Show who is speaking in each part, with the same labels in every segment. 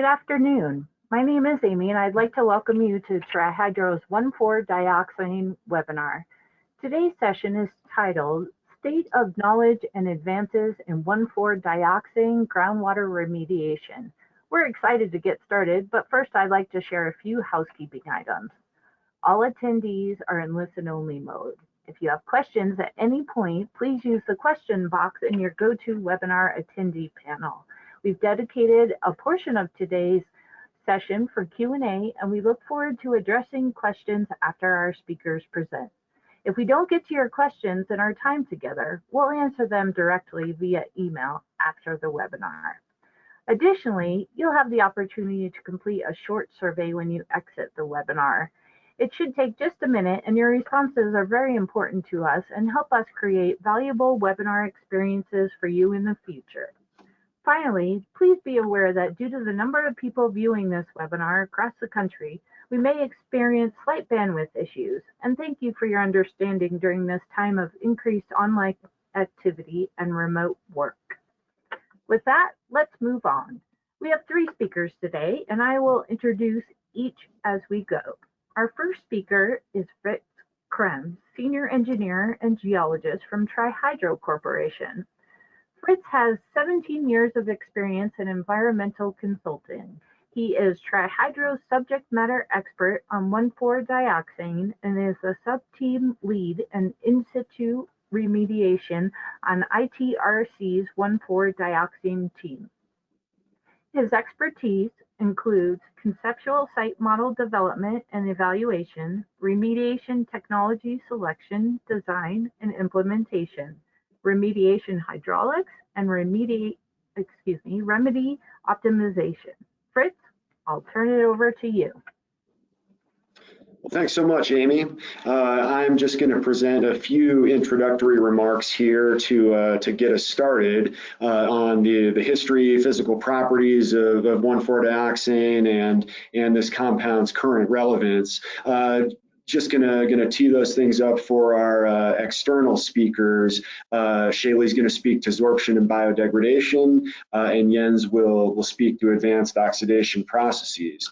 Speaker 1: Good afternoon. My name is Amy and I'd like to welcome you to Trihydro's 1,4-dioxane webinar. Today's session is titled State of Knowledge and Advances in 1,4-dioxane Groundwater Remediation. We're excited to get started, but first I'd like to share a few housekeeping items. All attendees are in listen-only mode. If you have questions at any point, please use the question box in your GoToWebinar attendee panel. We've dedicated a portion of today's session for Q&A, and we look forward to addressing questions after our speakers present. If we don't get to your questions in our time together, we'll answer them directly via email after the webinar. Additionally, you'll have the opportunity to complete a short survey when you exit the webinar. It should take just a minute, and your responses are very important to us and help us create valuable webinar experiences for you in the future. Finally, please be aware that due to the number of people viewing this webinar across the country, we may experience slight bandwidth issues, and thank you for your understanding during this time of increased online activity and remote work. With that, let's move on. We have 3 speakers today, and I will introduce each as we go. Our first speaker is Fritz Krem, Senior Engineer and Geologist from Trihydro Corporation. Fritz has 17 years of experience in environmental consulting. He is Trihydro's subject matter expert on 1,4-dioxane and is a sub-team lead in in-situ remediation on ITRC's 1,4-dioxane team. His expertise includes conceptual site model development and evaluation, remediation technology selection, design, and implementation, remediation hydraulics, and remedy optimization. Fritz, I'll turn it over to you.
Speaker 2: Well, thanks so much, Amy. I'm just going to present a few introductory remarks here to get us started on the history, physical properties of 1,4-dioxane and this compound's current relevance. Just gonna tee those things up for our external speakers. Shaylee's gonna speak to absorption and biodegradation, and Jens will speak to advanced oxidation processes.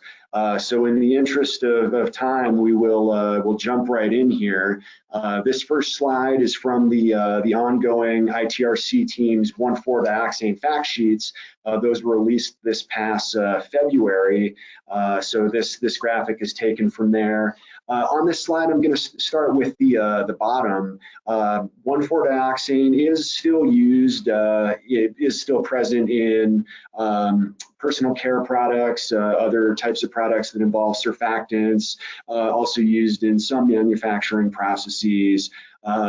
Speaker 2: So in the interest of time, we'll jump right in here. This first slide is from the ongoing ITRC team's 1,4-dioxane fact sheets. Those were released this past February. So this graphic is taken from there. On this slide, I'm going to start with the bottom. 1,4-dioxane is still used. It is still present in personal care products, other types of products that involve surfactants, also used in some manufacturing processes.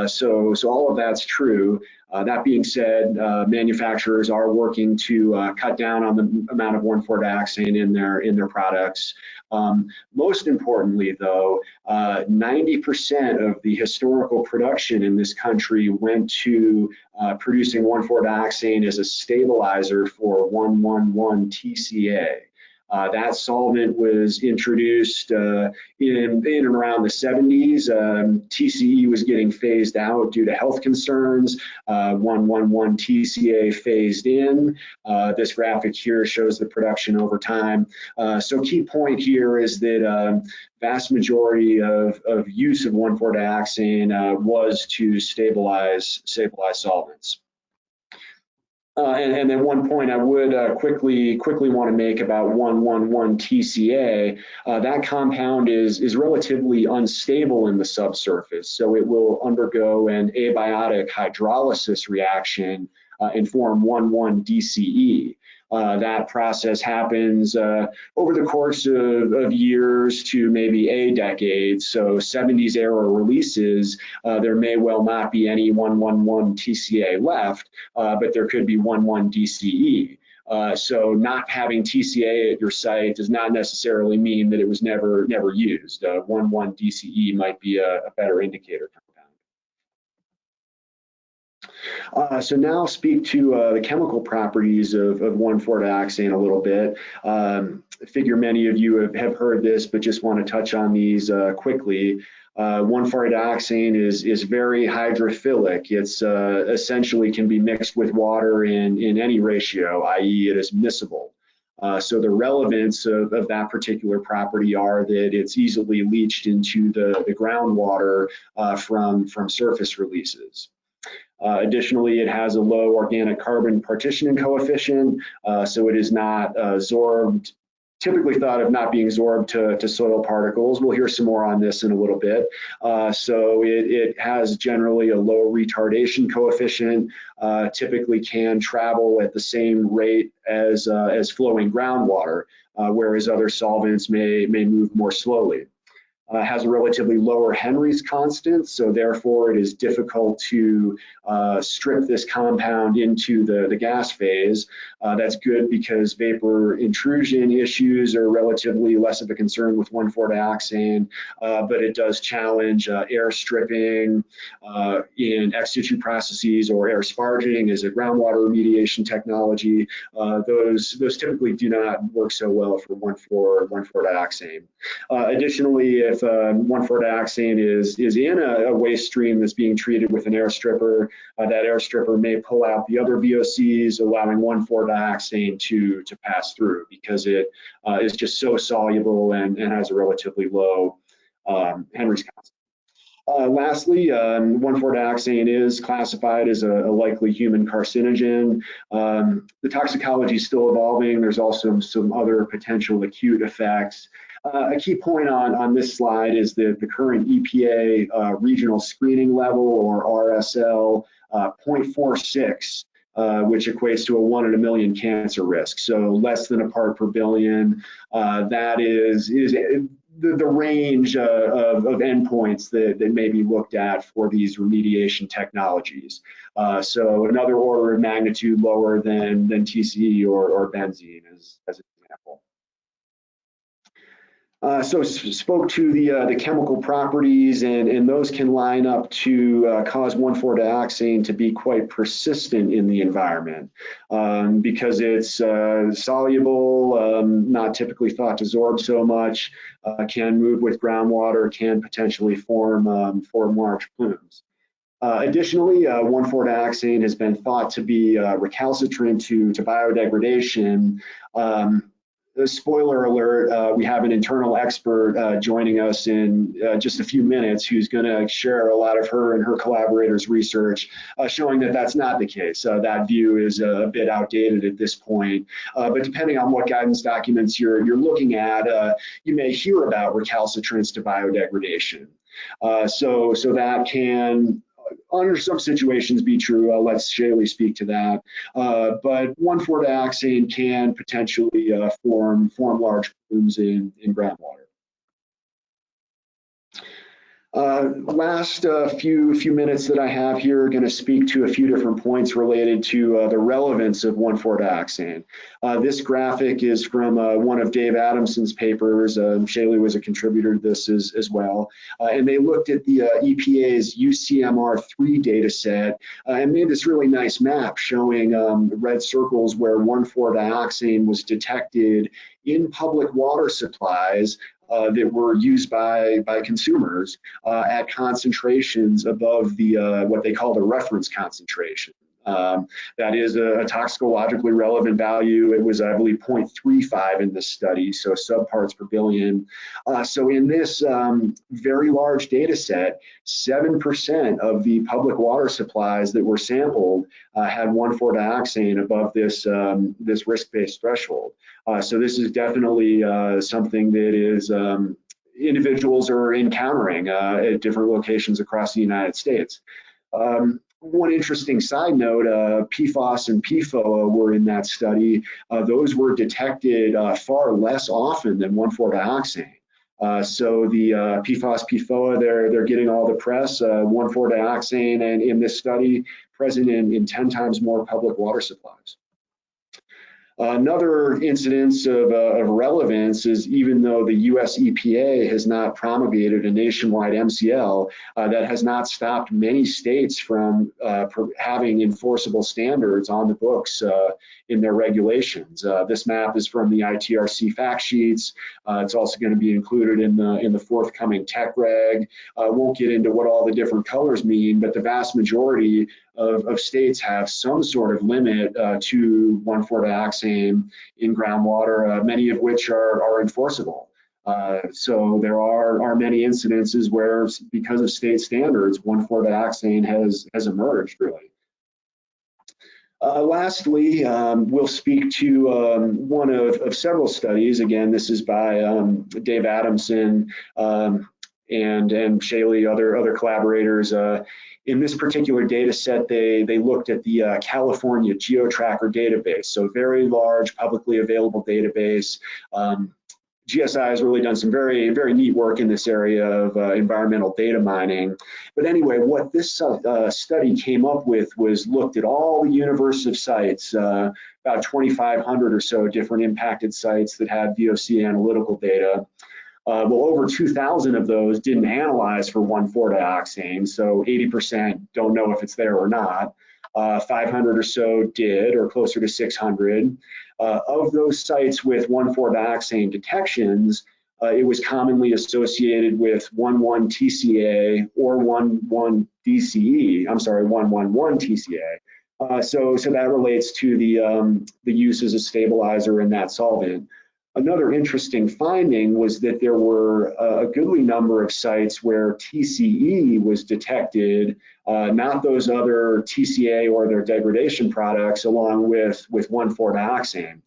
Speaker 2: So all of that's true. That being said, manufacturers are working to cut down on the amount of 1,4-dioxane in their products. Most importantly, though, 90% of the historical production in this country went to producing 1,4-dioxane as a stabilizer for 1,1,1-TCA. That solvent was introduced in and around the 70s. TCE was getting phased out due to health concerns. 1,1,1-TCA phased in. This graphic here shows the production over time. So key point here is that vast majority of use of 1,4-dioxane was to stabilize solvents. And then one point I would quickly want to make about 1,1,1-TCA, that compound is relatively unstable in the subsurface, so it will undergo an abiotic hydrolysis reaction and form 1,1-DCE. That process happens over the course of years to maybe a decade. So 70s era releases, there may well not be any 1,1,1-TCA left, but there could be 1,1-DCE. So not having TCA at your site does not necessarily mean that it was never used. 1,1-DCE might be a better indicator. So now I'll speak to the chemical properties of 1,4-dioxane a little bit. I figure many of you have heard this, but just want to touch on these quickly. 1,4-dioxane is very hydrophilic. It's essentially can be mixed with water in any ratio, i.e. it is miscible. So the relevance of that particular property are that it's easily leached into the groundwater from surface releases. Additionally, it has a low organic carbon partitioning coefficient, so it is not absorbed, typically thought of not being absorbed to soil particles. We'll hear some more on this in a little bit. So it has generally a low retardation coefficient, typically can travel at the same rate as flowing groundwater, whereas other solvents may move more slowly. Has a relatively lower Henry's constant, so therefore it is difficult to strip this compound into the gas phase. That's good because vapor intrusion issues are relatively less of a concern with 1,4-dioxane, but it does challenge air stripping in ex situ processes or air sparging as a groundwater remediation technology. Those typically do not work so well for 1,4-dioxane. Additionally, if 1,4-dioxane is in a waste stream that's being treated with an air stripper, that air stripper may pull out the other VOCs, allowing 1,4-dioxane to pass through because it is just so soluble and has a relatively low Henry's constant. Lastly, 1,4-dioxane is classified as a likely human carcinogen. The toxicology is still evolving. There's also some other potential acute effects. A key point on this slide is that the current EPA regional screening level, or RSL, 0.46, which equates to a 1 in a million cancer risk, so less than a part per billion. That is the range of endpoints that may be looked at for these remediation technologies. So another order of magnitude lower than TCE or benzene as an example. So spoke to the chemical properties, and those can line up to cause 1,4-dioxane to be quite persistent in the environment because it's soluble, not typically thought to absorb so much, can move with groundwater, can potentially form large plumes. Additionally, 1,4-dioxane has been thought to be recalcitrant to biodegradation. Spoiler alert, we have an internal expert joining us in just a few minutes who's going to share a lot of her and her collaborators' research showing that that's not the case. That view is a bit outdated at this point, but depending on what guidance documents you're looking at, you may hear about recalcitrance to biodegradation. So that can, under some situations, be true. I'll let Shaylee speak to that. But 1,4-dioxane can potentially form large plumes in groundwater. Last few minutes that I have here are going to speak to a few different points related to the relevance of 1,4-dioxane. This graphic is from one of Dave Adamson's papers. Shaylee was a contributor to this as well. And they looked at the EPA's UCMR3 data set and made this really nice map showing red circles where 1,4-dioxane was detected in public water supplies that were used by consumers at concentrations above the what they call the reference concentration. That is a toxicologically relevant value. It was, I believe, 0.35 in this study, so subparts per billion. So in this very large data set, 7% of the public water supplies that were sampled had 1,4-dioxane above this risk-based threshold. So this is definitely something that is individuals are encountering at different locations across the United States. One interesting side note, PFOS and PFOA were in that study. Those were detected far less often than 1,4-dioxane. So the PFOS, PFOA, they're getting all the press. 1,4-dioxane, and in this study, present in 10 times more public water supplies. Another incidence of relevance is, even though the US EPA has not promulgated a nationwide MCL, that has not stopped many states from having enforceable standards on the books in their regulations. This map is from the ITRC fact sheets. It's also going to be included in the forthcoming tech reg. Won't get into what all the different colors mean, but the vast majority of states have some sort of limit to 1,4-dioxane in groundwater, many of which are enforceable. So there are many incidences where, because of state standards, 1,4-dioxane has emerged, really. Lastly, we'll speak to one of several studies. Again, this is by Dave Adamson and Shaylee, other collaborators. In this particular data set, they looked at the California GeoTracker database, so a very large publicly available database. GSI has really done some very, very neat work in this area of environmental data mining. But anyway, what this study came up with was looked at all the universe of sites, about 2,500 or so different impacted sites that had VOC analytical data. Well, over 2,000 of those didn't analyze for 1,4-dioxane, so 80% don't know if it's there or not. 500 or so did, or closer to 600. Of those sites with 1,4-dioxane detections, it was commonly associated with 1,1-TCA or 1,1-DCE. I'm sorry, 1,1,1-TCA. So that relates to the use as a stabilizer in that solvent. Another interesting finding was that there were a goodly number of sites where TCE was detected, not those other TCA or their degradation products, along with 1,4-dioxane.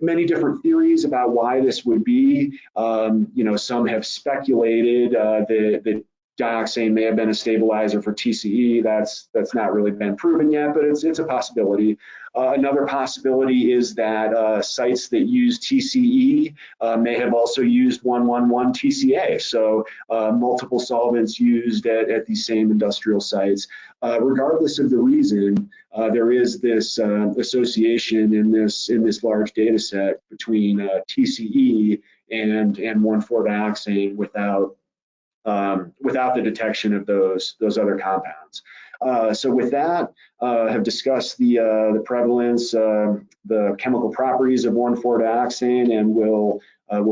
Speaker 2: Many different theories about why this would be. Some have speculated that dioxane may have been a stabilizer for TCE. That's not really been proven yet, but it's a possibility. Another possibility is that sites that use TCE may have also used 1,1,1-TCA, so multiple solvents used at these same industrial sites. Regardless of the reason, there is this association in this large data set between TCE and 1,4-dioxane without the detection of those other compounds. So with that, have discussed the prevalence, the chemical properties of 1,4-dioxane, and we'll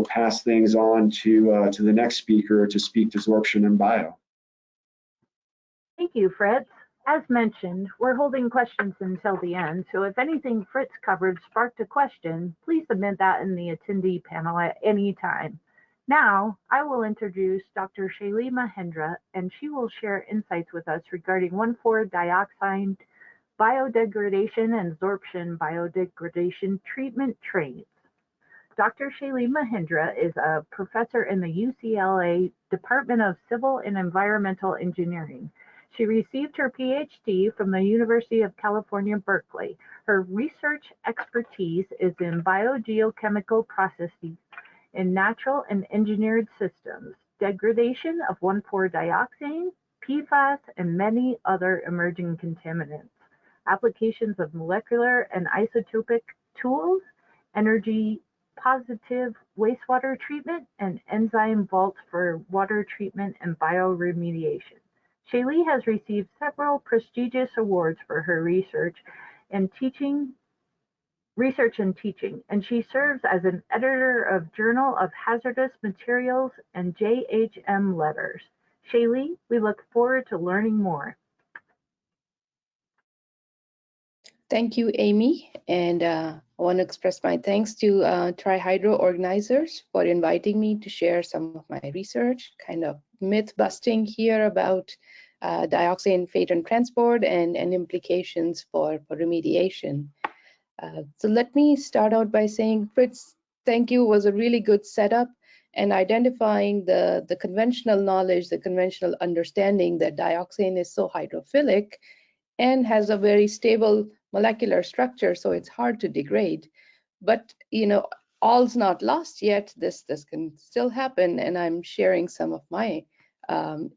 Speaker 2: pass things on to the next speaker to speak to absorption and bio.
Speaker 1: Thank you, Fritz. As mentioned, we're holding questions until the end, so if anything Fritz covered sparked a question, please submit that in the attendee panel at any time. Now, I will introduce Dr. Shaylee Mahendra, and she will share insights with us regarding 1,4-dioxane biodegradation and absorption biodegradation treatment traits. Dr. Shaylee Mahendra is a professor in the UCLA Department of Civil and Environmental Engineering. She received her PhD from the University of California, Berkeley. Her research expertise is in biogeochemical processes in natural and engineered systems, degradation of 1,4-dioxane, PFAS, and many other emerging contaminants, applications of molecular and isotopic tools, energy positive wastewater treatment, and enzyme vaults for water treatment and bioremediation. Shaylee has received several prestigious awards for her research and teaching, and she serves as an editor of Journal of Hazardous Materials and JHM Letters. Shaylee, we look forward to learning more.
Speaker 3: Thank you, Amy, and I want to express my thanks to Trihydro organizers for inviting me to share some of my research, kind of myth busting here about dioxane fate and transport and implications for remediation. So let me start out by saying, Fritz, thank you, was a really good setup and identifying the conventional knowledge, the conventional understanding that dioxane is so hydrophilic and has a very stable molecular structure, so it's hard to degrade. But all's not lost yet. This can still happen, and I'm sharing some of my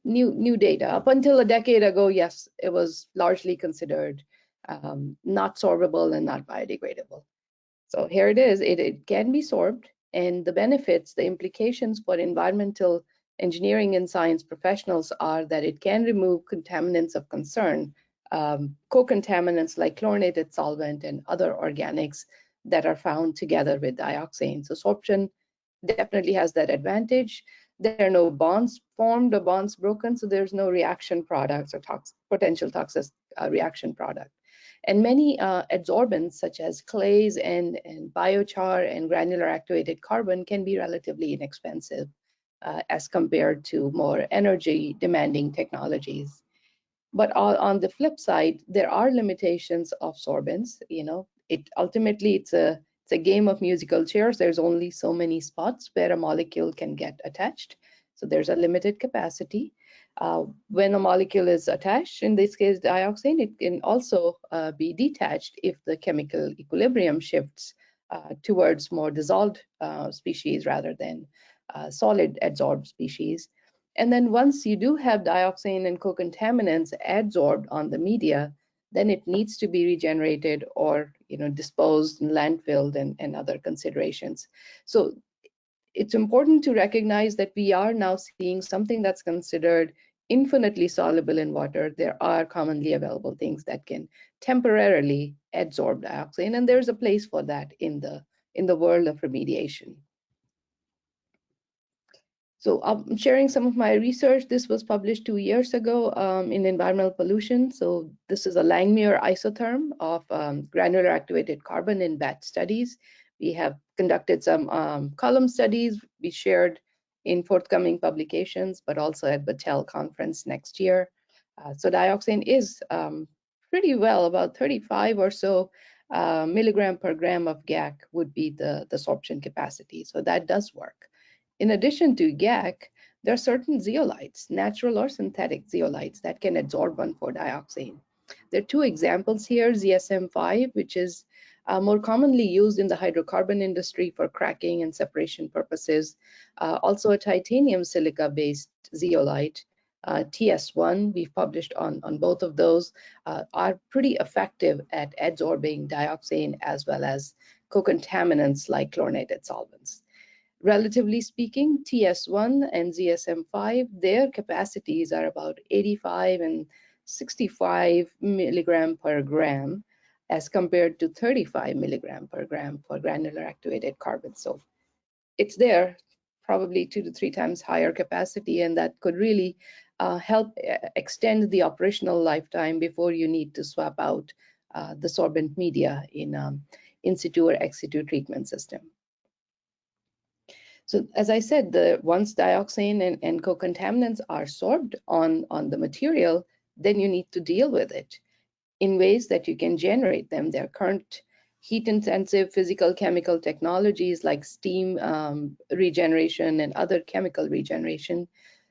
Speaker 3: new data. Up until a decade ago, yes, it was largely considered not sorbable and not biodegradable. So here it is. It can be sorbed, and the benefits, the implications for environmental engineering and science professionals are that it can remove contaminants of concern, co-contaminants like chlorinated solvent and other organics that are found together with dioxane. So absorption definitely has that advantage. There are no bonds formed or bonds broken, so there's no reaction products or potential toxic reaction product. And many adsorbents, such as clays and biochar and granular activated carbon, can be relatively inexpensive as compared to more energy demanding technologies. But on the flip side, there are limitations of sorbents. Ultimately it's a game of musical chairs. There's only so many spots where a molecule can get attached. So there's a limited capacity. When a molecule is attached, in this case dioxane, it can also be detached if the chemical equilibrium shifts towards more dissolved species rather than solid adsorbed species. And then once you do have dioxane and co-contaminants adsorbed on the media, then it needs to be regenerated or disposed and landfilled and other considerations. So it's important to recognize that we are now seeing something that's considered infinitely soluble in water. There are commonly available things that can temporarily adsorb dioxane, and there's a place for that in the world of remediation. So I'm sharing some of my research. This was published 2 years ago in Environmental Pollution. So this is a Langmuir isotherm of granular activated carbon in batch studies. We have conducted some column studies we shared in forthcoming publications, but also at the TEL conference next year. So dioxane is pretty well, about 35 or so milligram per gram of GAC would be the sorption capacity. So that does work. In addition to GAC, there are certain zeolites, natural or synthetic zeolites, that can adsorb 1,4-dioxane. There are two examples here, ZSM5, which is more commonly used in the hydrocarbon industry for cracking and separation purposes. Also a titanium silica-based zeolite, TS1, we've published on both of those, are pretty effective at adsorbing dioxane as well as co-contaminants like chlorinated solvents. Relatively speaking, TS1 and ZSM5, their capacities are about 85 and 65 milligram per gram as compared to 35 milligram per gram for granular activated carbon. So it's there, probably 2 to 3 times higher capacity, and that could really help extend the operational lifetime before you need to swap out the sorbent media in situ or ex situ treatment system. So as I said, once dioxane and co-contaminants are sorbed on the material, then you need to deal with it in ways that you can generate them. There are current heat-intensive physical chemical technologies like steam regeneration and other chemical regeneration.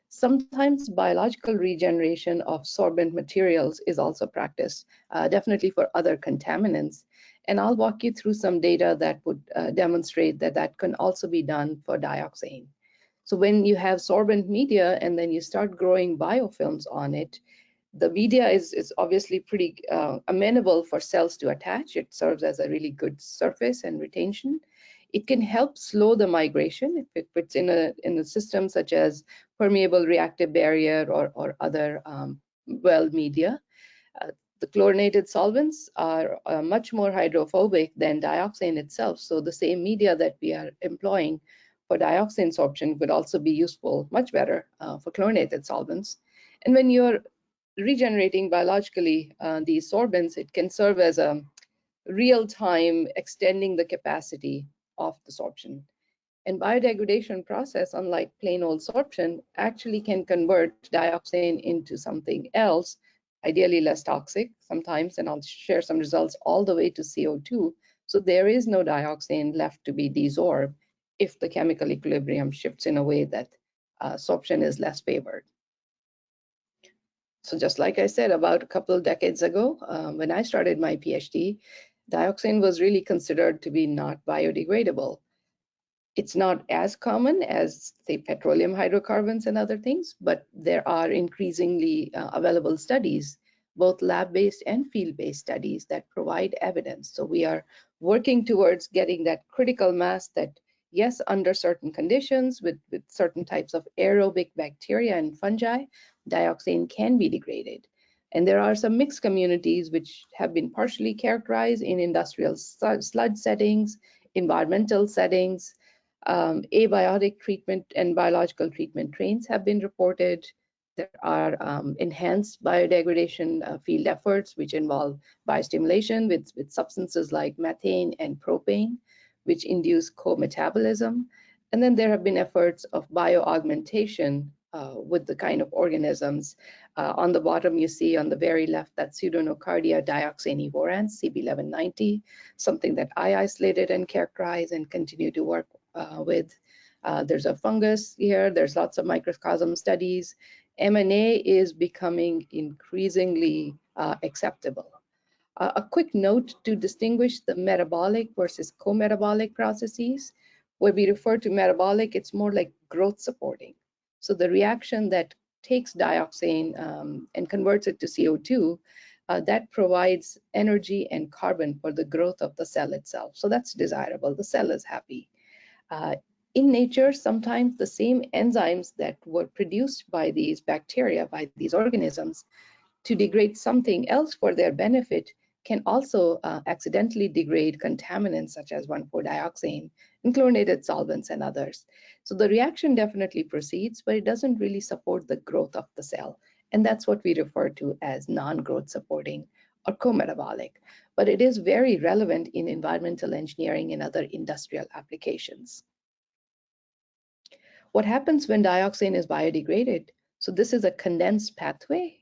Speaker 3: Sometimes biological regeneration of sorbent materials is also practiced, definitely for other contaminants. And I'll walk you through some data that would demonstrate that can also be done for dioxane. So when you have sorbent media and then you start growing biofilms on it, the media is obviously pretty amenable for cells to attach. It serves as a really good surface and retention. It can help slow the migration if it's in a system such as permeable reactive barrier or other well media. The chlorinated solvents are much more hydrophobic than dioxane itself. So the same media that we are employing for dioxane sorption would also be useful, much better for chlorinated solvents. And when you're regenerating biologically these sorbents, it can serve as a real-time extending the capacity of the sorption. And biodegradation process, unlike plain old sorption, actually can convert dioxane into something else, ideally less toxic sometimes, and I'll share some results all the way to CO2. So there is no dioxane left to be desorbed if the chemical equilibrium shifts in a way that sorption is less favored. So just like I said, about a couple of decades ago, when I started my PhD, dioxane was really considered to be not biodegradable. It's not as common as, say, petroleum hydrocarbons and other things, but there are increasingly available studies, both lab-based and field-based studies that provide evidence. So we are working towards getting that critical mass that, yes, under certain conditions with certain types of aerobic bacteria and fungi, dioxane can be degraded. And there are some mixed communities which have been partially characterized in industrial sludge settings, environmental settings, Abiotic treatment and biological treatment trains have been reported. There are enhanced biodegradation field efforts, which involve biostimulation with substances like methane and propane, which induce co-metabolism. And then there have been efforts of bioaugmentation with the kind of organisms. On the bottom, you see on the very left that Pseudonocardia dioxane evorans, CB1190, something that I isolated and characterized and continue to work with. There's a fungus here. There's lots of microcosm studies. M&A is becoming increasingly acceptable. A quick note to distinguish the metabolic versus co-metabolic processes. When we refer to metabolic, it's more like growth supporting. So the reaction that takes dioxane and converts it to CO2, that provides energy and carbon for the growth of the cell itself. So that's desirable. The cell is happy. In nature, sometimes the same enzymes that were produced by these bacteria, by these organisms, to degrade something else for their benefit can also accidentally degrade contaminants such as 1,4-dioxane and chlorinated solvents and others. So the reaction definitely proceeds, but it doesn't really support the growth of the cell. And that's what we refer to as non-growth supporting or co-metabolic. But it is very relevant in environmental engineering and other industrial applications. What happens when dioxane is biodegraded? So this is a condensed pathway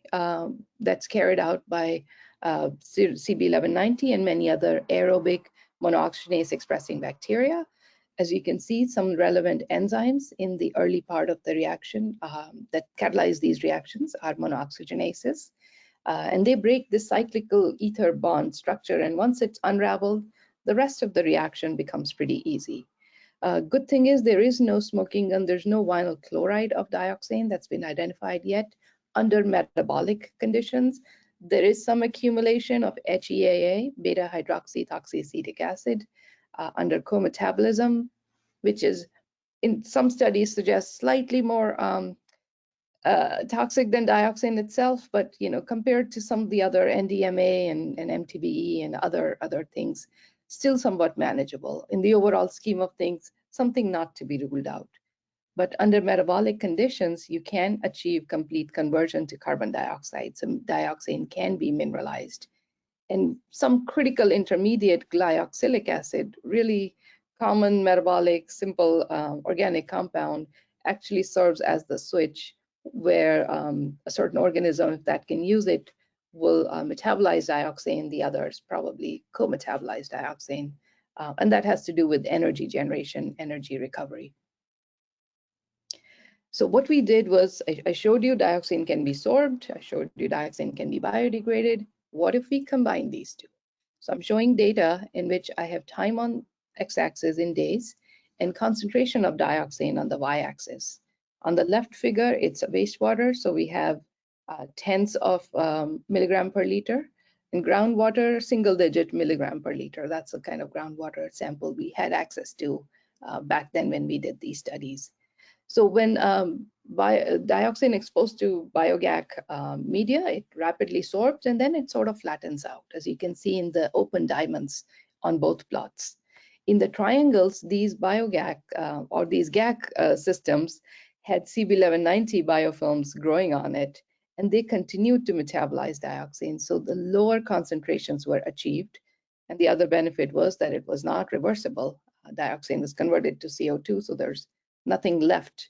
Speaker 3: that's carried out by CB1190 and many other aerobic monooxygenase expressing bacteria. As you can see, some relevant enzymes in the early part of the reaction that catalyze these reactions are monooxygenases. And they break this cyclical ether bond structure. And once it's unraveled, the rest of the reaction becomes pretty easy. Good thing is there is no smoking gun. There's no vinyl chloride of dioxane that's been identified yet. Under metabolic conditions, there is some accumulation of HEAA, beta hydroxythoxyacetic acid, under co-metabolism, which is in some studies suggests slightly more toxic than dioxane itself, but compared to some of the other NDMA and MTBE and other things, still somewhat manageable. In the overall scheme of things, something not to be ruled out. But under metabolic conditions, you can achieve complete conversion to carbon dioxide. So dioxane can be mineralized. And some critical intermediate glyoxylic acid, really common metabolic, simple organic compound, actually serves as the switch where a certain organism, if that can use it, will metabolize dioxane, the others probably co-metabolize dioxane. And that has to do with energy generation, energy recovery. So what we did was, I showed you dioxane can be sorbed, I showed you dioxane can be biodegraded. What if we combine these two? So I'm showing data in which I have time on x-axis in days and concentration of dioxane on the y-axis. On the left figure, it's a wastewater, so we have tens of milligram per liter. In groundwater, single-digit milligram per liter. That's the kind of groundwater sample we had access to back then when we did these studies. So when dioxane exposed to bioGAC media, it rapidly sorbs and then it sort of flattens out, as you can see in the open diamonds on both plots. In the triangles, these bioGAC or these GAC systems had CB1190 biofilms growing on it, and they continued to metabolize dioxane. So the lower concentrations were achieved. And the other benefit was that it was not reversible. Dioxane is converted to CO2, so there's nothing left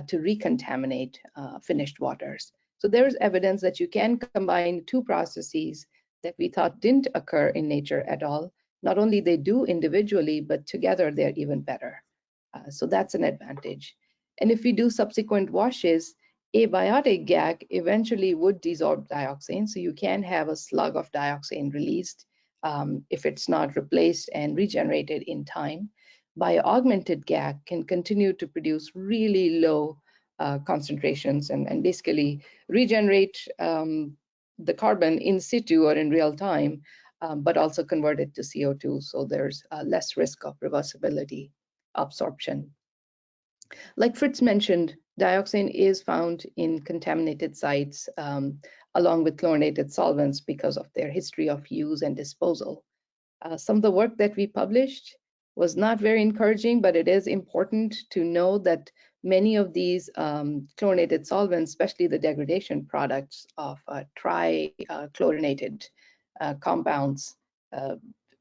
Speaker 3: to recontaminate finished waters. So there's evidence that you can combine two processes that we thought didn't occur in nature at all. Not only they do individually, but together they're even better. So that's an advantage. And if we do subsequent washes, abiotic GAC eventually would desorb dioxane. So you can have a slug of dioxane released if it's not replaced and regenerated in time. BIOAUGMENTATION GAC can continue to produce really low concentrations and basically regenerate the carbon in situ or in real time, but also convert it to CO2. So there's less risk of reversibility absorption. Like Fritz mentioned, dioxane is found in contaminated sites along with chlorinated solvents because of their history of use and disposal. Some of the work that we published was not very encouraging, but it is important to know that many of these chlorinated solvents, especially the degradation products of trichlorinated compounds,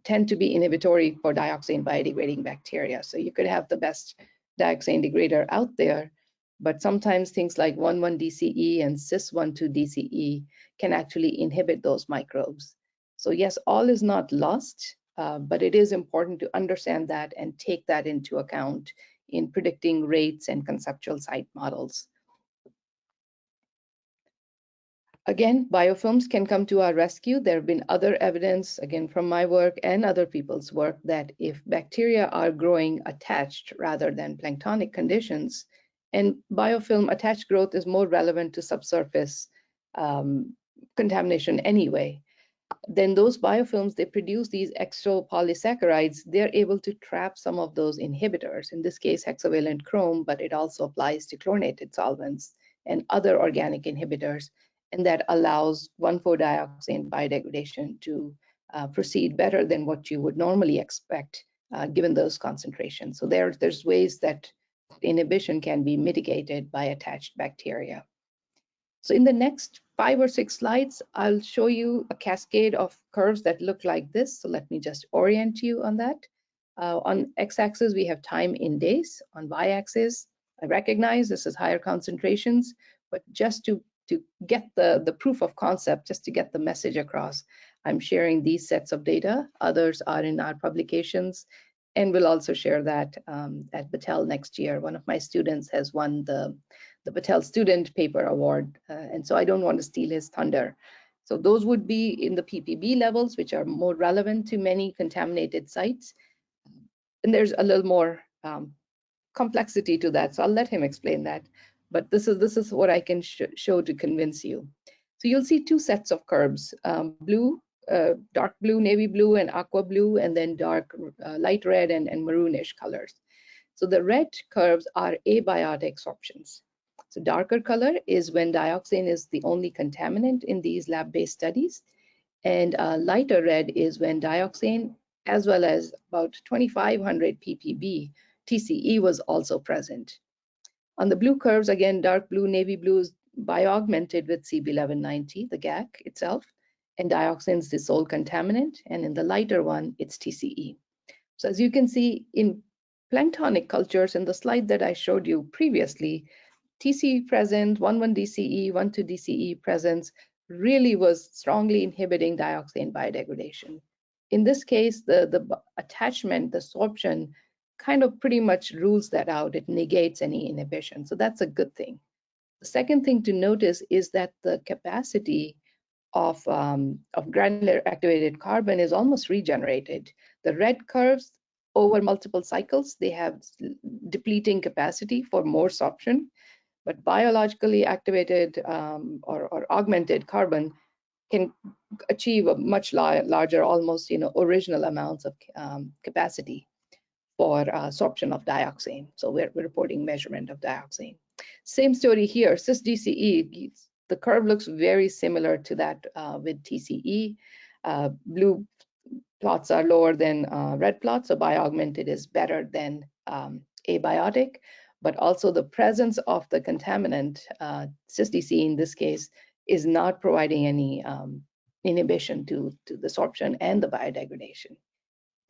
Speaker 3: tend to be inhibitory for dioxane biodegrading bacteria. So you could have the best dioxane degrader out there, but sometimes things like 1,1-DCE and cis-1,2-DCE can actually inhibit those microbes. So yes, all is not lost, but it is important to understand that and take that into account in predicting rates and conceptual site models. Again, biofilms can come to our rescue. There have been other evidence, again, from my work and other people's work, that if bacteria are growing attached rather than planktonic conditions, and biofilm attached growth is more relevant to subsurface contamination anyway, then those biofilms, they produce these exopolysaccharides. They're able to trap some of those inhibitors, in this case, hexavalent chrome, but it also applies to chlorinated solvents and other organic inhibitors. And that allows 1,4-dioxane biodegradation to proceed better than what you would normally expect given those concentrations. So there's ways that inhibition can be mitigated by attached bacteria. So in the next 5 or 6 slides, I'll show you a cascade of curves that look like this. So let me just orient you on that. On x-axis, we have time in days. On y-axis, I recognize this is higher concentrations, but just to get the proof of concept, just to get the message across, I'm sharing these sets of data. Others are in our publications, and we'll also share that at Battelle next year. One of my students has won the Battelle Student Paper Award, and so I don't want to steal his thunder. So those would be in the ppb levels, which are more relevant to many contaminated sites. And there's a little more complexity to that, so I'll let him explain that. But this is what I can show to convince you. So you'll see 2 sets of curves, blue, dark blue, navy blue, and aqua blue, and then dark, light red and maroonish colors. So the red curves are abiotic sorptions. So darker color is when dioxane is the only contaminant in these lab-based studies, and lighter red is when dioxane, as well as about 2,500 ppb TCE was also present. On the blue curves, again, dark blue, navy blue is bioaugmented with CB1190, the GAC itself, and dioxane is the sole contaminant, and in the lighter one, it's TCE. So as you can see in planktonic cultures, in the slide that I showed you previously, TCE present, 1,1-DCE, 1,2-DCE presence really was strongly inhibiting dioxane biodegradation. In this case, the attachment, the sorption, kind of pretty much rules that out. It negates any inhibition. So that's a good thing. The second thing to notice is that the capacity of granular activated carbon is almost regenerated. The red curves over multiple cycles, they have depleting capacity for more sorption, but biologically activated or augmented carbon can achieve a much larger, almost original amounts of capacity for sorption of dioxane. So we're reporting measurement of dioxane. Same story here, cis-DCE, the curve looks very similar to that with TCE. Blue plots are lower than red plots, so bioaugmented is better than abiotic, but also the presence of the contaminant, cis-DCE in this case, is not providing any inhibition to the sorption and the biodegradation.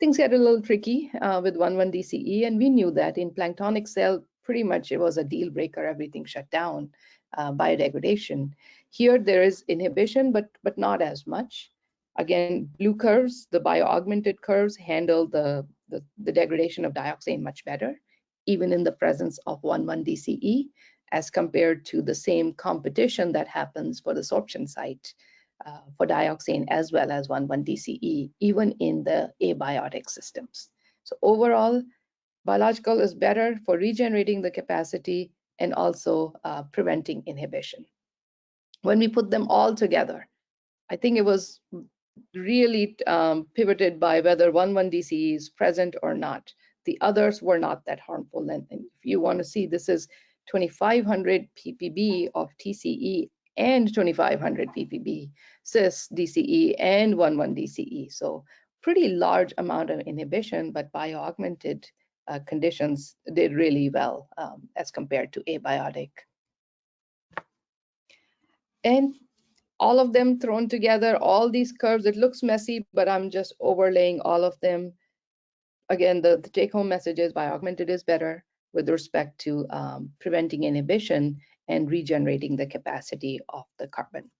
Speaker 3: Things get a little tricky with 1,1-DCE, and we knew that in planktonic cell, pretty much it was a deal breaker, everything shut down, biodegradation. Here there is inhibition, but not as much. Again, blue curves, the bioaugmented curves handle the degradation of dioxane much better, even in the presence of 1,1-DCE, as compared to the same competition that happens for the sorption site for dioxane as well as 1,1-DCE, even in the abiotic systems. So overall, biological is better for regenerating the capacity and also preventing inhibition. When we put them all together, I think it was really pivoted by whether 1,1-DCE is present or not. The others were not that harmful. And if you want to see, this is 2,500 ppb of TCE and 2,500 ppb cis-DCE and 1,1-DCE. So pretty large amount of inhibition, but bioaugmented conditions did really well as compared to abiotic. And all of them thrown together, all these curves, it looks messy, but I'm just overlaying all of them. Again, the take-home message is bioaugmented is better with respect to preventing inhibition and regenerating the capacity of the carbon.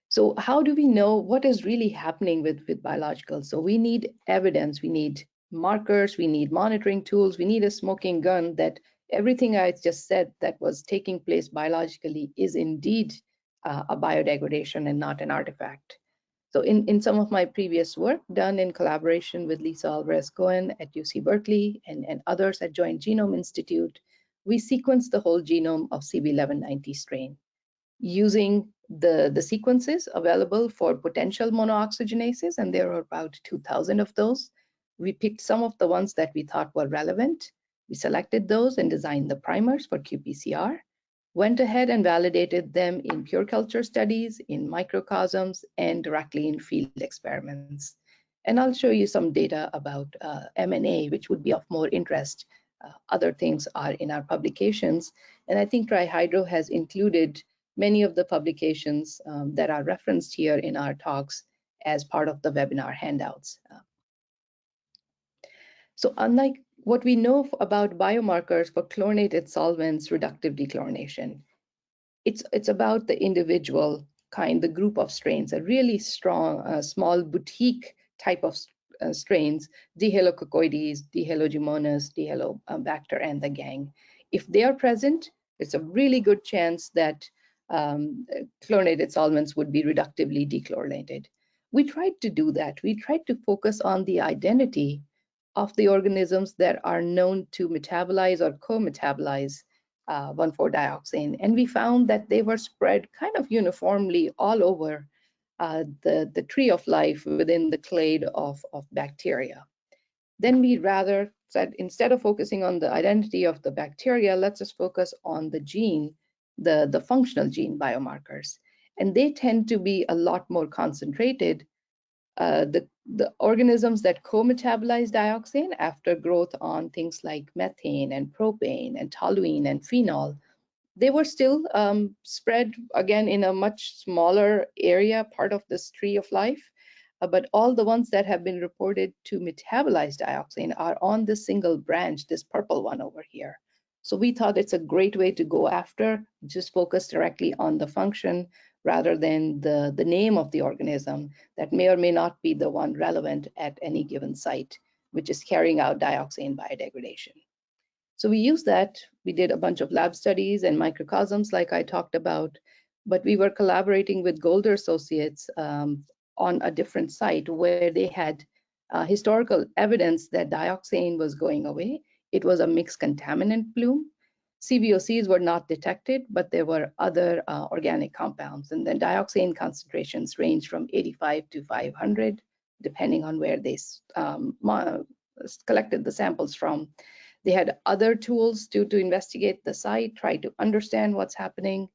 Speaker 3: So how do we know what is really happening with biologicals? So we need evidence, we need markers, we need monitoring tools, we need a smoking gun that everything I just said that was taking place biologically is indeed a biodegradation and not an artifact. So in some of my previous work done in collaboration with Lisa Alvarez-Cohen at UC Berkeley and others at Joint Genome Institute, we sequenced the whole genome of CB1190 strain using the sequences available for potential monooxygenases, and there are about 2,000 of those. We picked some of the ones that we thought were relevant. We selected those and designed the primers for qPCR, went ahead and validated them in pure culture studies, in microcosms, and directly in field experiments. And I'll show you some data about M&A, which would be of more interest. Other things are in our publications, and I think TriHydro has included many of the publications that are referenced here in our talks as part of the webinar handouts. So unlike what we know about biomarkers for chlorinated solvents, reductive dechlorination, it's about the individual kind, the group of strains, a really strong, small boutique type of strains, Dihalococoides, Dihalogemonas, Dihalobacter, and the gang. If they are present, it's a really good chance that chlorinated solvents would be reductively dechlorinated. We tried to do that. We tried to focus on the identity of the organisms that are known to metabolize or co-metabolize 1,4-dioxane, and we found that they were spread kind of uniformly all over the tree of life within the clade of bacteria. Then we rather said, instead of focusing on the identity of the bacteria, let's just focus on the gene, the functional gene biomarkers. And they tend to be a lot more concentrated. The organisms that co-metabolize dioxane after growth on things like methane and propane and toluene and phenol, they were still spread again in a much smaller area, part of this tree of life. But all the ones that have been reported to metabolize dioxane are on this single branch, this purple one over here. So we thought it's a great way to go after, just focus directly on the function rather than the name of the organism that may or may not be the one relevant at any given site, which is carrying out dioxane biodegradation. So we used that. We did a bunch of lab studies and microcosms like I talked about, but we were collaborating with Golder Associates on a different site where they had historical evidence that dioxane was going away. It was a mixed contaminant plume. CVOCs were not detected, but there were other organic compounds, and the dioxane concentrations range from 85 to 500, depending on where they collected the samples from. They had other tools to investigate the site, try to understand what's happening,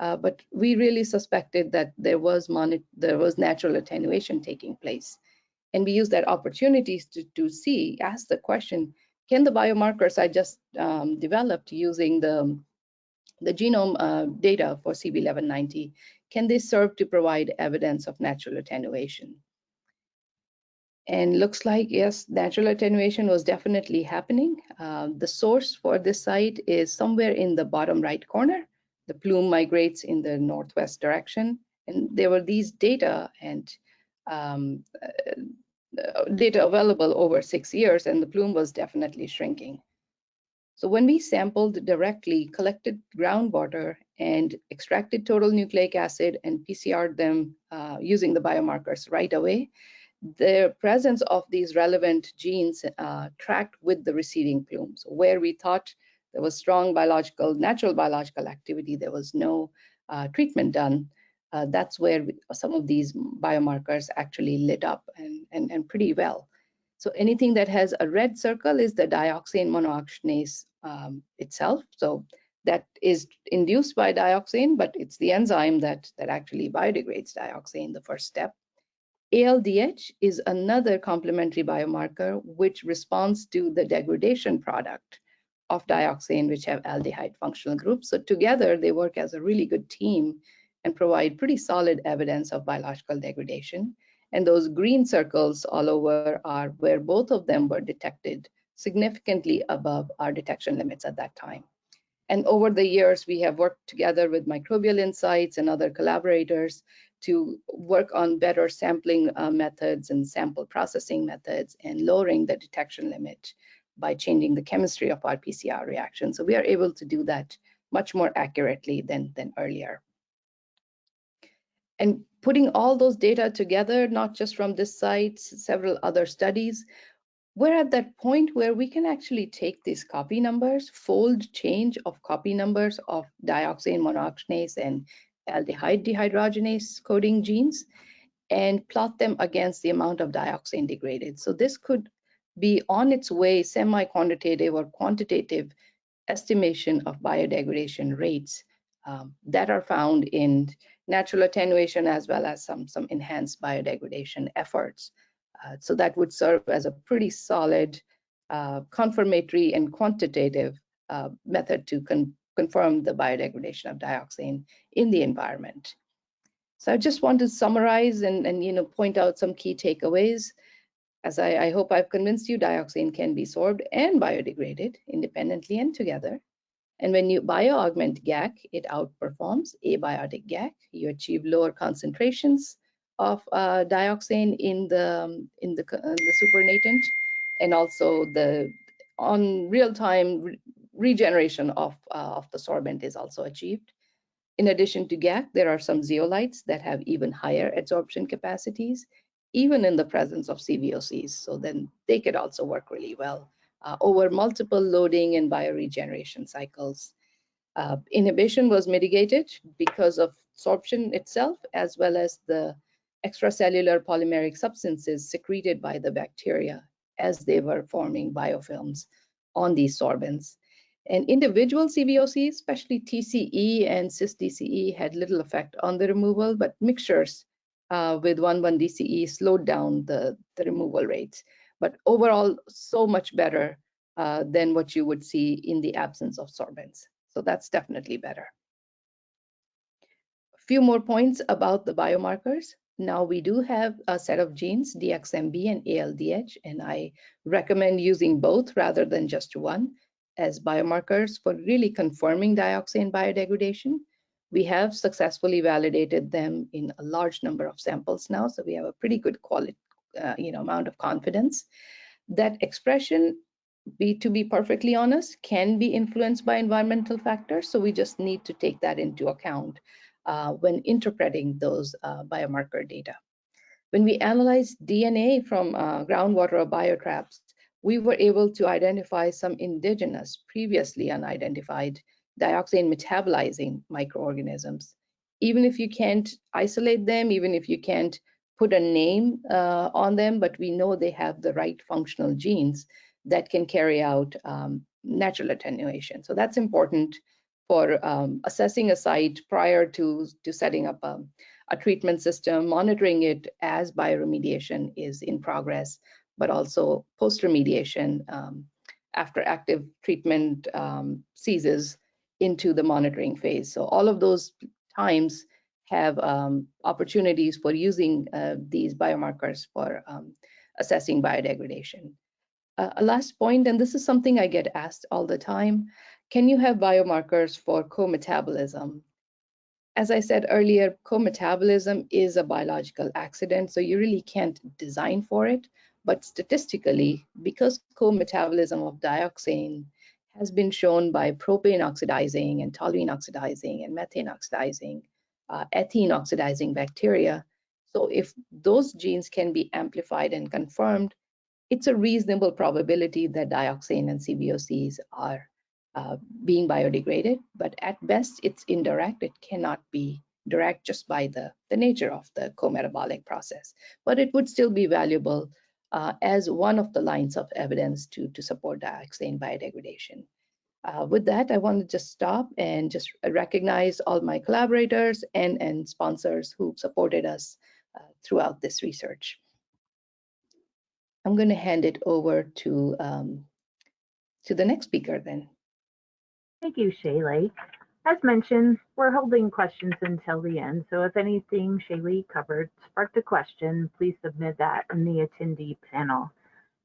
Speaker 3: but we really suspected that there was natural attenuation taking place. And we used that opportunities to ask the question, can the biomarkers I just developed using the genome data for CB1190, can they serve to provide evidence of natural attenuation? And looks like, yes, natural attenuation was definitely happening. The source for this site is somewhere in the bottom right corner. The plume migrates in the northwest direction. And there were these data and data available over 6 years, and the plume was definitely shrinking. So when we sampled directly, collected groundwater and extracted total nucleic acid and PCR'd them using the biomarkers right away, the presence of these relevant genes tracked with the receding plumes. Where we thought there was strong natural biological activity, there was no treatment done. That's where some of these biomarkers actually lit up and pretty well. So anything that has a red circle is the dioxane monooxygenase itself. So that is induced by dioxane, but it's the enzyme that actually biodegrades dioxane, the first step. ALDH is another complementary biomarker which responds to the degradation product of dioxane, which have aldehyde functional groups. So together they work as a really good team and provide pretty solid evidence of biological degradation. And those green circles all over are where both of them were detected significantly above our detection limits at that time. And over the years, we have worked together with Microbial Insights and other collaborators to work on better sampling methods and sample processing methods and lowering the detection limit by changing the chemistry of our PCR reaction. So we are able to do that much more accurately than earlier. And putting all those data together, not just from this site, several other studies, we're at that point where we can actually take these copy numbers, fold change of copy numbers of dioxane monoxidase and aldehyde dehydrogenase coding genes and plot them against the amount of dioxane degraded. So this could be on its way semi-quantitative or quantitative estimation of biodegradation rates that are found in natural attenuation as well as some enhanced biodegradation efforts. So that would serve as a pretty solid confirmatory and quantitative method to confirm the biodegradation of dioxane in the environment. So I just want to summarize and point out some key takeaways. As I hope I've convinced you, dioxane can be sorbed and biodegraded independently and together. And when you bioaugment GAC, it outperforms abiotic GAC. You achieve lower concentrations of dioxane in the supernatant, and also the real-time regeneration of the sorbent is also achieved. In addition to GAC, there are some zeolites that have even higher adsorption capacities, even in the presence of CVOCs. So then they could also work really well over multiple loading and bioregeneration cycles. Inhibition was mitigated because of sorption itself, as well as the extracellular polymeric substances secreted by the bacteria as they were forming biofilms on these sorbents. And individual CVOCs, especially TCE and cis-DCE, had little effect on the removal, but mixtures with 1,1-DCE slowed down the removal rates. But overall, so much better than what you would see in the absence of sorbents. So that's definitely better. A few more points about the biomarkers. Now we do have a set of genes, DXMB and ALDH, and I recommend using both rather than just one as biomarkers for really confirming dioxane biodegradation. We have successfully validated them in a large number of samples now, so we have a pretty good quality, amount of confidence. That expression, to be perfectly honest, can be influenced by environmental factors, so we just need to take that into account when interpreting those biomarker data. When we analyzed DNA from groundwater or biotraps, we were able to identify some indigenous, previously unidentified dioxane metabolizing microorganisms. Even if you can't isolate them, even if you can't put a name on them, but we know they have the right functional genes that can carry out natural attenuation. So that's important for assessing a site prior to setting up a treatment system, monitoring it as bioremediation is in progress, but also post-remediation after active treatment ceases into the monitoring phase. So all of those times have opportunities for using these biomarkers for assessing biodegradation. A last point, and this is something I get asked all the time, can you have biomarkers for co-metabolism? As I said earlier, co-metabolism is a biological accident, so you really can't design for it. But statistically, because co-metabolism of dioxane has been shown by propane oxidizing and toluene oxidizing and methane oxidizing, ethene oxidizing bacteria, so if those genes can be amplified and confirmed, it's a reasonable probability that dioxane and CVOCs are being biodegraded, but at best it's indirect. It cannot be direct just by the nature of the co-metabolic process, but it would still be valuable as one of the lines of evidence to support dioxane biodegradation. With that, I want to just stop and just recognize all my collaborators and sponsors who supported us throughout this research. I'm going to hand it over to the next speaker then.
Speaker 1: Thank you, Shaylee. As mentioned, we're holding questions until the end, so if anything Shaylee covered sparked a question, please submit that in the attendee panel.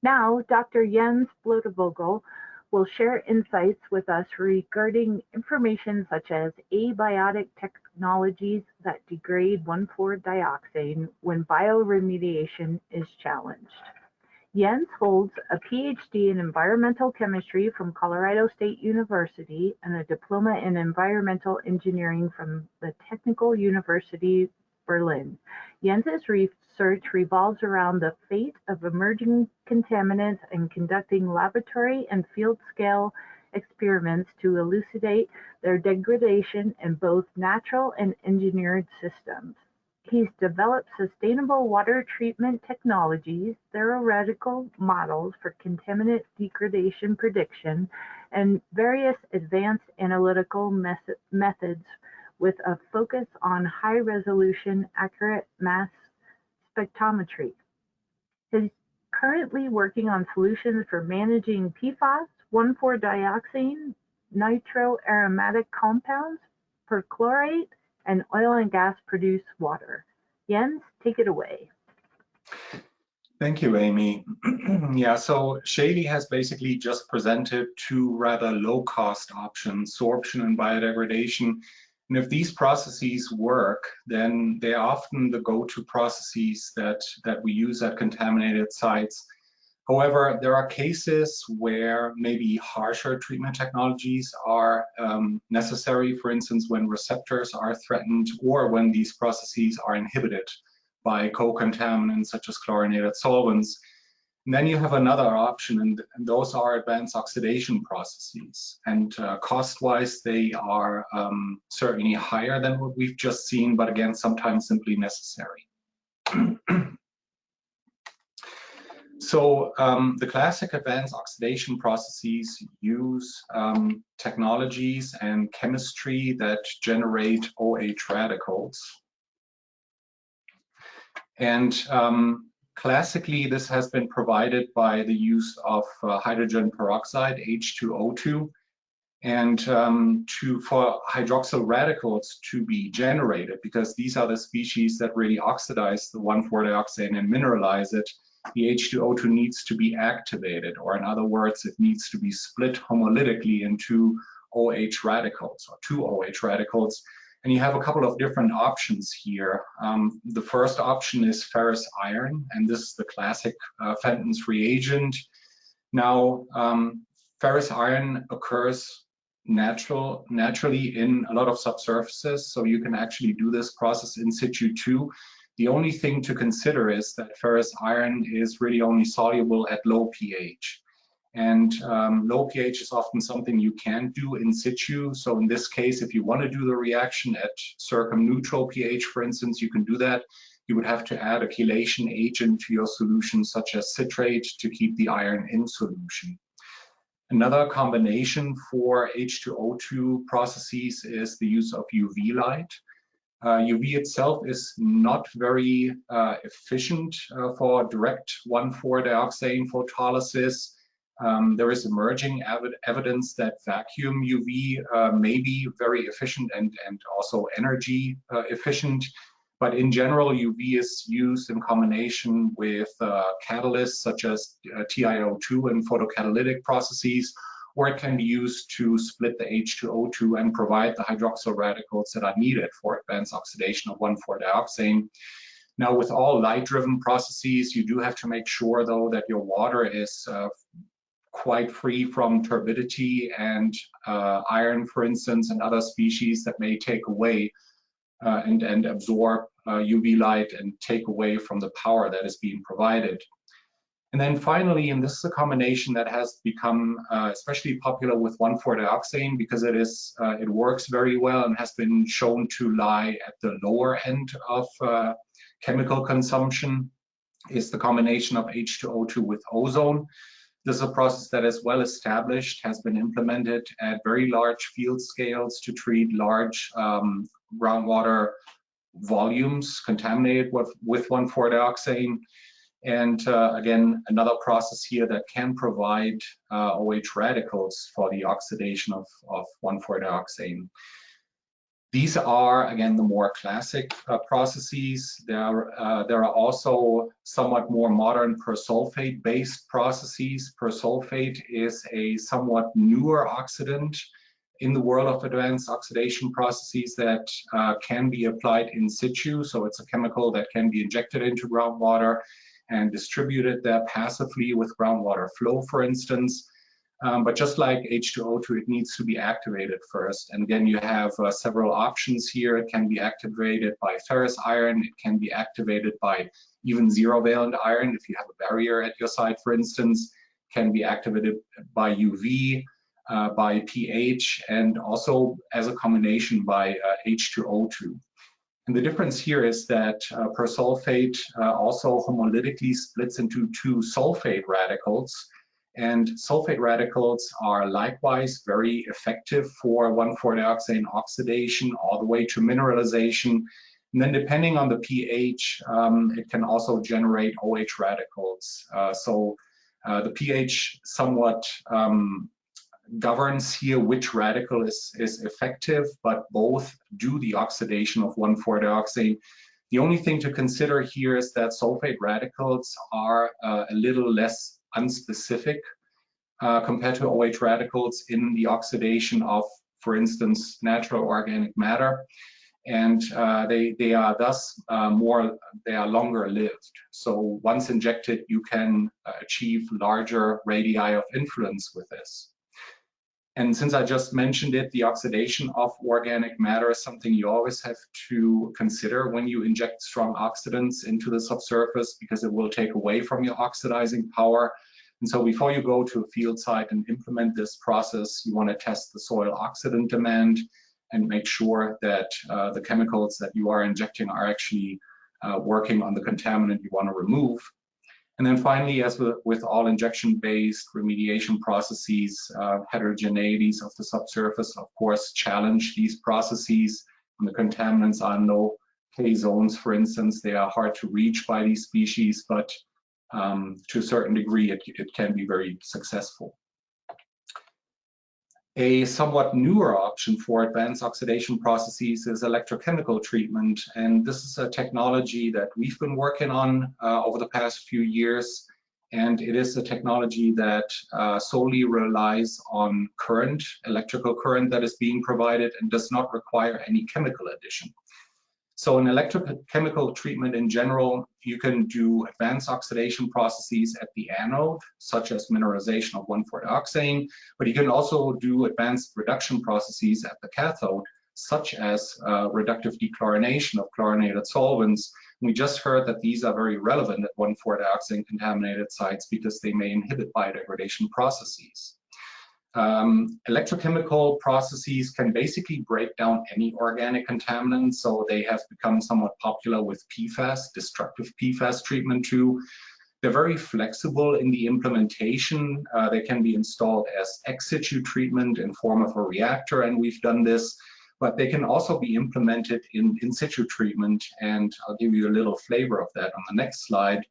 Speaker 1: Now, Dr. Jens Blodevogel will share insights with us regarding information such as abiotic technologies that degrade 1,4-dioxane when bioremediation is challenged. Jens holds a PhD in environmental chemistry from Colorado State University and a diploma in environmental engineering from the Technical University Berlin. Jens's research revolves around the fate of emerging contaminants and conducting laboratory and field-scale experiments to elucidate their degradation in both natural and engineered systems. He's developed sustainable water treatment technologies, theoretical models for contaminant degradation prediction, and various advanced analytical methods with a focus on high-resolution, accurate mass spectrometry. He's currently working on solutions for managing PFAS, 1,4-dioxane, nitroaromatic compounds, perchlorate, and oil and gas produced water. Jens, take it away.
Speaker 4: Thank you, Amy. Yeah, so Shaylee has basically just presented two rather low-cost options, sorption and biodegradation. And if these processes work, then they're often the go-to processes that we use at contaminated sites. However, there are cases where maybe harsher treatment technologies are necessary, for instance, when receptors are threatened or when these processes are inhibited by co-contaminants such as chlorinated solvents. And then you have another option, and those are advanced oxidation processes. And cost-wise, they are certainly higher than what we've just seen, but again, sometimes simply necessary. So the classic advanced oxidation processes use technologies and chemistry that generate OH radicals. And classically, this has been provided by the use of hydrogen peroxide, H2O2, and for hydroxyl radicals to be generated, because these are the species that really oxidize the 1,4-dioxane and mineralize it. The H2O2 needs to be activated, or in other words, it needs to be split homolytically into OH radicals, or two OH radicals. And you have a couple of different options here. The first option is ferrous iron, and this is the classic Fenton's reagent. Now, ferrous iron occurs naturally in a lot of subsurfaces, so you can actually do this process in situ too. The only thing to consider is that ferrous iron is really only soluble at low pH. And low pH is often something you can't do in situ. So in this case, if you want to do the reaction at circumneutral pH, for instance, you can do that. You would have to add a chelation agent to your solution, such as citrate, to keep the iron in solution. Another combination for H2O2 processes is the use of UV light. UV itself is not very efficient for direct 1,4-dioxane photolysis. There is emerging evidence that vacuum UV may be very efficient and also energy efficient. But in general, UV is used in combination with catalysts such as TiO2 and photocatalytic processes, or it can be used to split the H2O2 and provide the hydroxyl radicals that are needed for advanced oxidation of 1,4-dioxane. Now, with all light-driven processes, you do have to make sure, though, that your water is quite free from turbidity and iron, for instance, and other species that may take away and absorb UV light and take away from the power that is being provided. And then finally, and this is a combination that has become especially popular with 1,4-dioxane because it works very well and has been shown to lie at the lower end of chemical consumption, is the combination of H2O2 with ozone. This is a process that is well established, has been implemented at very large field scales to treat large groundwater volumes contaminated with 1,4-dioxane. And again, another process here that can provide OH radicals for the oxidation of 1,4-dioxane. These are, again, the more classic processes. There are also somewhat more modern persulfate-based processes. Persulfate is a somewhat newer oxidant in the world of advanced oxidation processes that can be applied in situ. So it's a chemical that can be injected into groundwater and distributed there passively with groundwater flow, for instance. But just like H2O2, it needs to be activated first. And again, you have several options here. It can be activated by ferrous iron. It can be activated by even zero-valent iron. If you have a barrier at your site, for instance, can be activated by UV, by pH, and also as a combination by H2O2. And the difference here is that persulfate also homolytically splits into two sulfate radicals. And sulfate radicals are likewise very effective for 1,4-dioxane oxidation all the way to mineralization. And then depending on the pH, it can also generate OH radicals. So the pH somewhat governs here which radical is effective, but both do the oxidation of 1,4-dioxane. The only thing to consider here is that sulfate radicals are a little less unspecific compared to OH radicals in the oxidation of, for instance, natural organic matter. And they are thus they are longer lived. So once injected, you can achieve larger radii of influence with this. And since I just mentioned it, the oxidation of organic matter is something you always have to consider when you inject strong oxidants into the subsurface, because it will take away from your oxidizing power. And so before you go to a field site and implement this process, you want to test the soil oxidant demand and make sure that the chemicals that you are injecting are actually working on the contaminant you want to remove. And then finally, as with all injection-based remediation processes, heterogeneities of the subsurface, of course, challenge these processes. And the contaminants are in low K zones, for instance. They are hard to reach by these species, but to a certain degree, it can be very successful. A somewhat newer option for advanced oxidation processes is electrochemical treatment. And this is a technology that we've been working on over the past few years. And it is a technology that solely relies on current, electrical current that is being provided and does not require any chemical addition. So in electrochemical treatment in general, you can do advanced oxidation processes at the anode, such as mineralization of 1,4-dioxane, but you can also do advanced reduction processes at the cathode, such as reductive dechlorination of chlorinated solvents. We just heard that these are very relevant at 1,4-dioxane contaminated sites because they may inhibit biodegradation processes. Electrochemical processes can basically break down any organic contaminant, so they have become somewhat popular with PFAS, destructive PFAS treatment too. They're very flexible in the implementation. They can be installed as ex situ treatment in form of a reactor, and we've done this, but they can also be implemented in situ treatment, and I'll give you a little flavor of that on the next slide.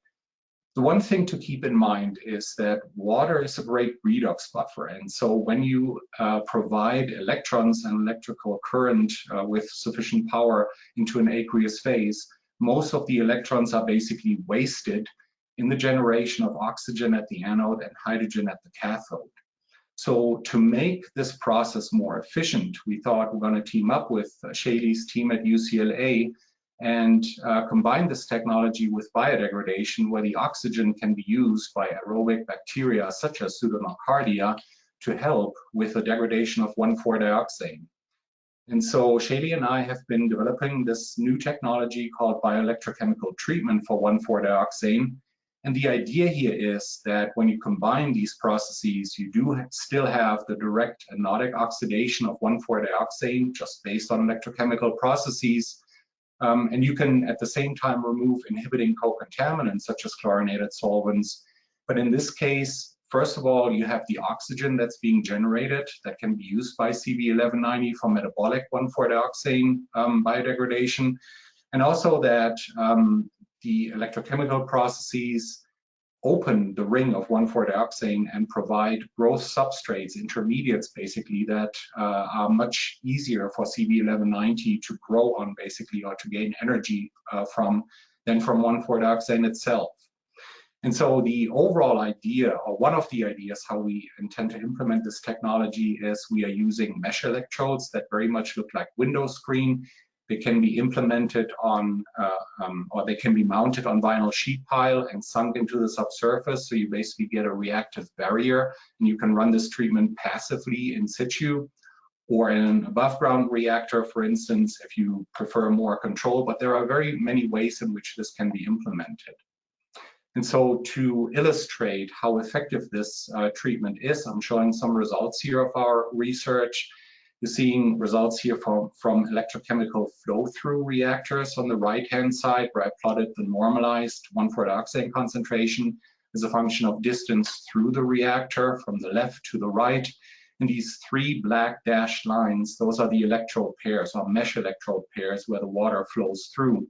Speaker 4: The one thing to keep in mind is that water is a great redox buffer. And so when you provide electrons and electrical current with sufficient power into an aqueous phase, most of the electrons are basically wasted in the generation of oxygen at the anode and hydrogen at the cathode. So to make this process more efficient, we thought we're going to team up with Shaylee's team at UCLA and combine this technology with biodegradation, where the oxygen can be used by aerobic bacteria such as Pseudonocardia to help with the degradation of 1,4-dioxane. And so Shaylee and I have been developing this new technology called bioelectrochemical treatment for 1,4-dioxane. And the idea here is that when you combine these processes, you do still have the direct anodic oxidation of 1,4-dioxane just based on electrochemical processes. And you can at the same time remove inhibiting co-contaminants such as chlorinated solvents. But in this case, first of all, you have the oxygen that's being generated that can be used by CB1190 for metabolic 1,4-dioxane biodegradation. and also that the electrochemical processes open the ring of 1,4-dioxane and provide growth substrates, intermediates basically, that are much easier for CB1190 to grow on basically, or to gain energy from than from 1,4-dioxane itself. And so the overall idea, or one of the ideas how we intend to implement this technology, is we are using mesh electrodes that very much look like window screen. They can be implemented on, or they can be mounted on vinyl sheet pile and sunk into the subsurface. So you basically get a reactive barrier, and you can run this treatment passively in situ, or in an above ground reactor, for instance, if you prefer more control. But there are very many ways in which this can be implemented. And so to illustrate how effective this treatment is, I'm showing some results here of our research. You're seeing results here from electrochemical flow-through reactors on the right-hand side, where I plotted the normalized 1,4-dioxane concentration as a function of distance through the reactor from the left to the right. And these three black dashed lines, those are the electrode pairs, or mesh electrode pairs, where the water flows through.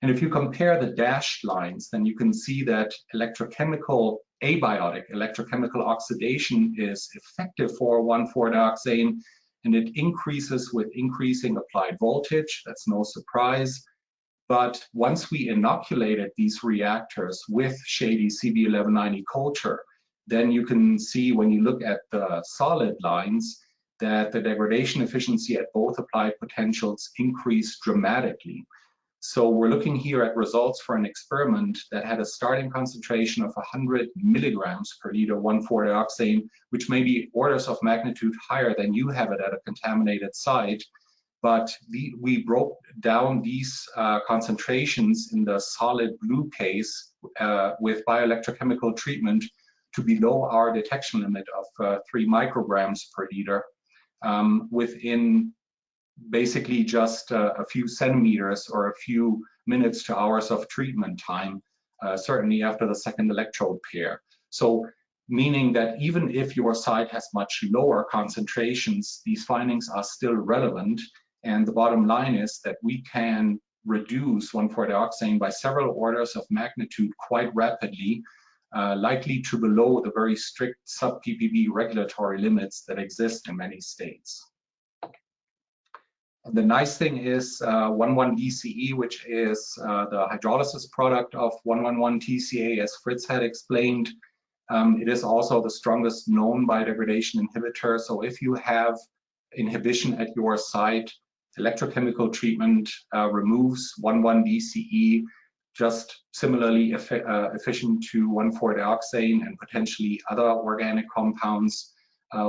Speaker 4: And if you compare the dashed lines, then you can see that abiotic electrochemical oxidation is effective for 1,4-dioxane, and it increases with increasing applied voltage. That's no surprise. But once we inoculated these reactors with shady CB1190 culture, then you can see when you look at the solid lines that the degradation efficiency at both applied potentials increased dramatically. So we're looking here at results for an experiment that had a starting concentration of 100 milligrams per liter 1,4-dioxane, which may be orders of magnitude higher than you have it at a contaminated site. But we broke down these concentrations in the solid blue case with bioelectrochemical treatment to below our detection limit of 3 micrograms per liter within basically just a few centimeters or a few minutes to hours of treatment time, certainly after the second electrode pair. So meaning that even if your site has much lower concentrations, these findings are still relevant. And the bottom line is that we can reduce 1,4-dioxane by several orders of magnitude quite rapidly, likely to below the very strict sub-ppb regulatory limits that exist in many states. The nice thing is 1,1-DCE, which is the hydrolysis product of 1,1,1-TCA, as Fritz had explained. It is also the strongest known biodegradation inhibitor. So if you have inhibition at your site, electrochemical treatment removes 1,1-DCE, just similarly efficient to 1,4-dioxane and potentially other organic compounds,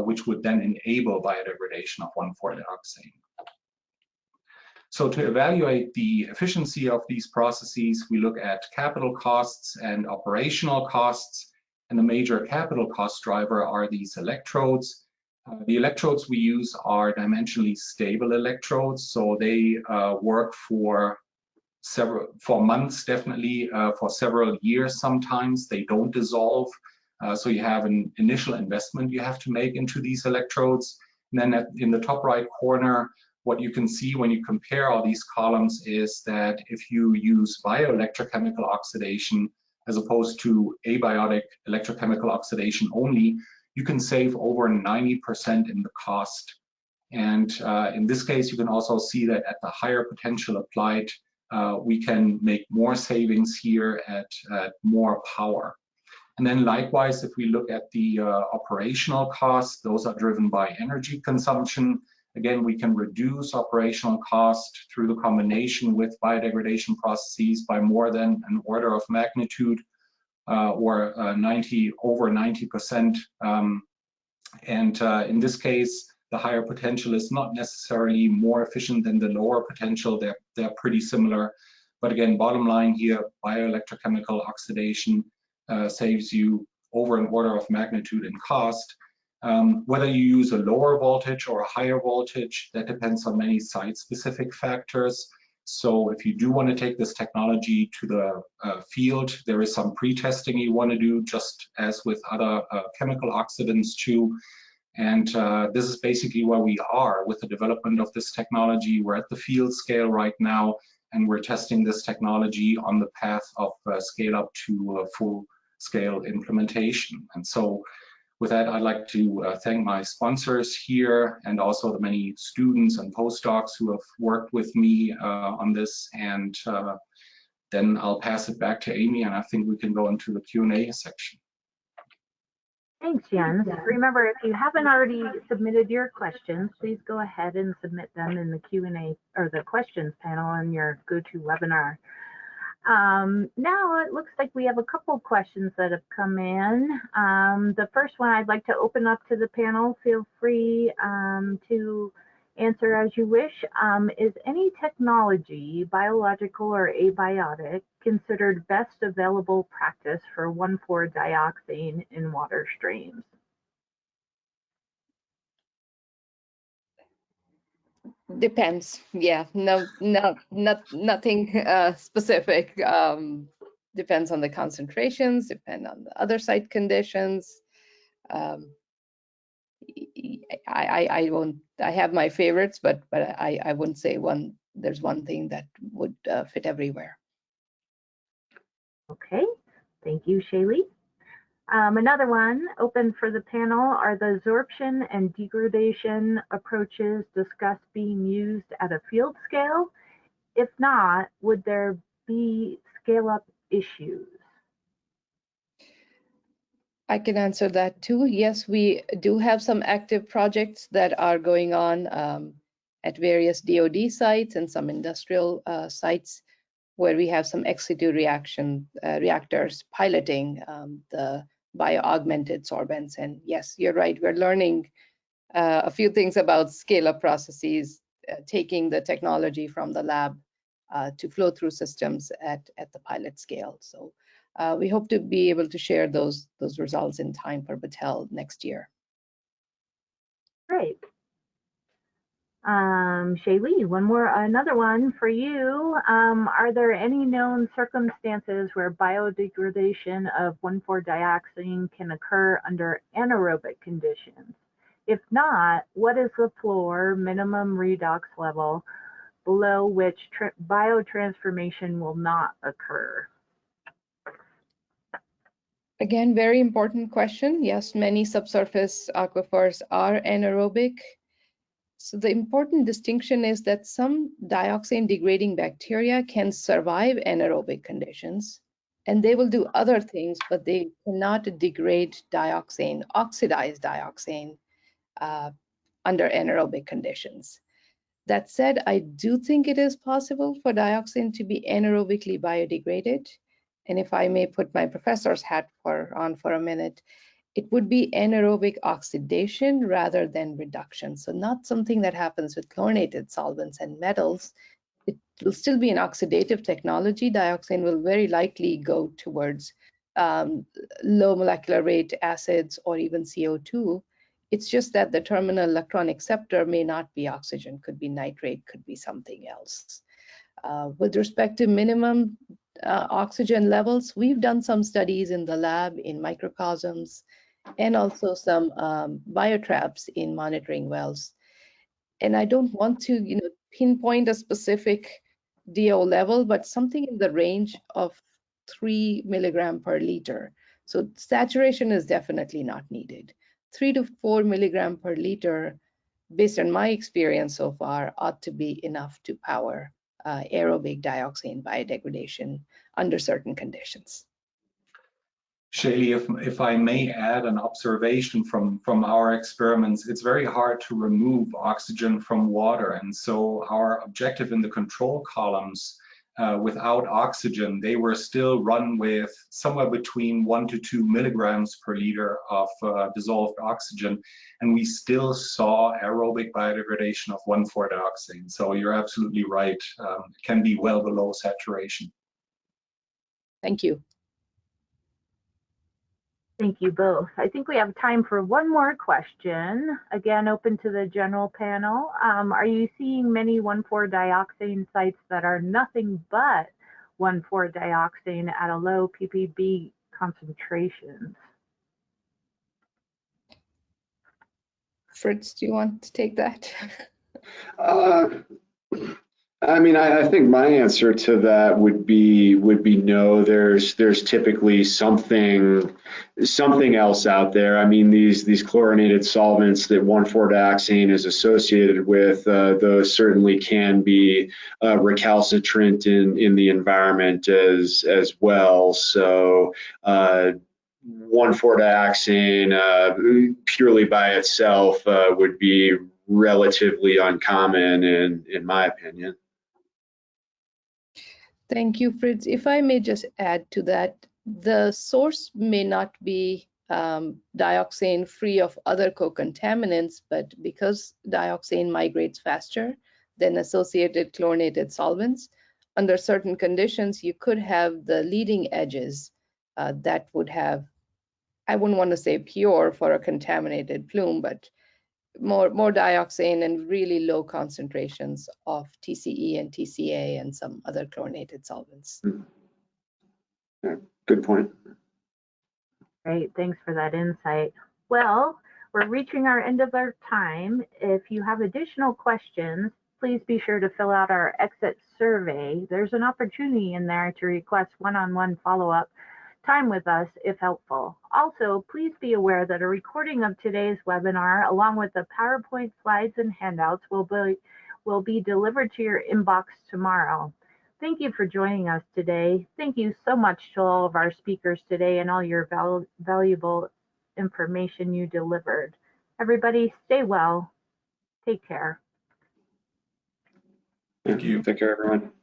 Speaker 4: which would then enable biodegradation of 1,4-dioxane. So to evaluate the efficiency of these processes, we look at capital costs and operational costs. And the major capital cost driver are these electrodes. The electrodes we use are dimensionally stable electrodes, so they work for months, definitely for several years sometimes. They don't dissolve. So you have an initial investment you have to make into these electrodes. And then in the top right corner, what you can see when you compare all these columns is that if you use bioelectrochemical oxidation as opposed to abiotic electrochemical oxidation only, you can save over 90% in the cost. And in this case, you can also see that at the higher potential applied, we can make more savings here at more power. And then likewise, if we look at the operational costs, those are driven by energy consumption. Again, we can reduce operational cost through the combination with biodegradation processes by more than an order of magnitude, or over 90%. In this case, the higher potential is not necessarily more efficient than the lower potential. They're pretty similar. But again, bottom line here, bioelectrochemical oxidation saves you over an order of magnitude in cost. Whether you use a lower voltage or a higher voltage, that depends on many site-specific factors. So if you do want to take this technology to the field, there is some pre-testing you want to do, just as with other chemical oxidants too. And this is basically where we are with the development of this technology. We're at the field scale right now, and we're testing this technology on the path of scale up to full-scale implementation. And so with that, I'd like to thank my sponsors here and also the many students and postdocs who have worked with me on this. And then I'll pass it back to Amy, and I think we can go into the Q&A section.
Speaker 1: Thanks, Jens. Remember, if you haven't already submitted your questions, please go ahead and submit them in the Q&A or the questions panel on your GoToWebinar. Now it looks like we have a couple of questions that have come in. The first one I'd like to open up to the panel. Feel free to answer as you wish. Is any technology, biological or abiotic, considered best available practice for 1,4-dioxane in water streams?
Speaker 3: Depends. Yeah, nothing specific. Depends on the concentrations, depend on the other site conditions. I have my favorites, but I wouldn't say there's one thing that would fit everywhere.
Speaker 1: Okay, thank you, Shaylee. Another one open for the panel. Are the absorption and degradation approaches discussed being used at a field scale? If not, would there be scale-up issues?
Speaker 3: I can answer that too. Yes, we do have some active projects that are going on at various DoD sites and some industrial sites where we have some ex situ reactors piloting the bio-augmented sorbents. And yes, you're right, we're learning a few things about scale-up processes, taking the technology from the lab to flow through systems at the pilot scale. So we hope to be able to share those results in time for Battelle next year.
Speaker 1: Great. Shaylee, another one for you. Are there any known circumstances where biodegradation of 1,4-dioxane can occur under anaerobic conditions? If not, what is the floor minimum redox level below which biotransformation will not occur?
Speaker 3: Again, very important question. Yes, many subsurface aquifers are anaerobic. So the important distinction is that some dioxane degrading bacteria can survive anaerobic conditions, and they will do other things, but they cannot degrade dioxane, oxidize dioxane under anaerobic conditions. That said, I do think it is possible for dioxane to be anaerobically biodegraded. And if I may put my professor's hat on for a minute, it would be anaerobic oxidation rather than reduction. So not something that happens with chlorinated solvents and metals. It will still be an oxidative technology. Dioxane will very likely go towards low molecular weight acids or even CO2. It's just that the terminal electron acceptor may not be oxygen, could be nitrate, could be something else. With respect to minimum oxygen levels, we've done some studies in the lab in microcosms and also some biotraps in monitoring wells. And I don't want to pinpoint a specific DO level, but something in the range of 3 milligram per liter. So saturation is definitely not needed. 3 to 4 milligram per liter, based on my experience so far, ought to be enough to power aerobic dioxane biodegradation under certain conditions.
Speaker 4: Shaylee, if I may add an observation from our experiments, it's very hard to remove oxygen from water. And so our objective in the control columns without oxygen, they were still run with somewhere between 1 to 2 milligrams per liter of dissolved oxygen. And we still saw aerobic biodegradation of 1,4-dioxane. So you're absolutely right. It can be well below saturation.
Speaker 3: Thank you.
Speaker 1: Thank you both. I think we have time for one more question, again open to the general panel. Are you seeing many 1,4-dioxane sites that are nothing but 1,4-dioxane at a low ppb concentrations?
Speaker 3: Fritz, do you want to take that?
Speaker 2: I mean, I think my answer to that would be no. There's typically something else out there. I mean, these chlorinated solvents that 1,4-dioxane is associated with, those certainly can be recalcitrant in the environment as well. So 1,4-dioxane purely by itself would be relatively uncommon in my opinion.
Speaker 3: Thank you, Fritz. If I may just add to that, the source may not be dioxane free of other co-contaminants, but because dioxane migrates faster than associated chlorinated solvents, under certain conditions, you could have the leading edges that would have, I wouldn't want to say pure for a contaminated plume, but more dioxane and really low concentrations of TCE and TCA and some other chlorinated solvents.
Speaker 2: Yeah, good point.
Speaker 1: Great, thanks for that insight. Well, we're reaching our end of our time. If you have additional questions, please be sure to fill out our exit survey. There's an opportunity in there to request one-on-one follow-up time with us if helpful. Also, please be aware that a recording of today's webinar, along with the PowerPoint slides and handouts, will be delivered to your inbox tomorrow. Thank you for joining us today. Thank you so much to all of our speakers today and all your valuable information you delivered. Everybody, stay well. Take care.
Speaker 4: Thank you.
Speaker 2: Take care, everyone.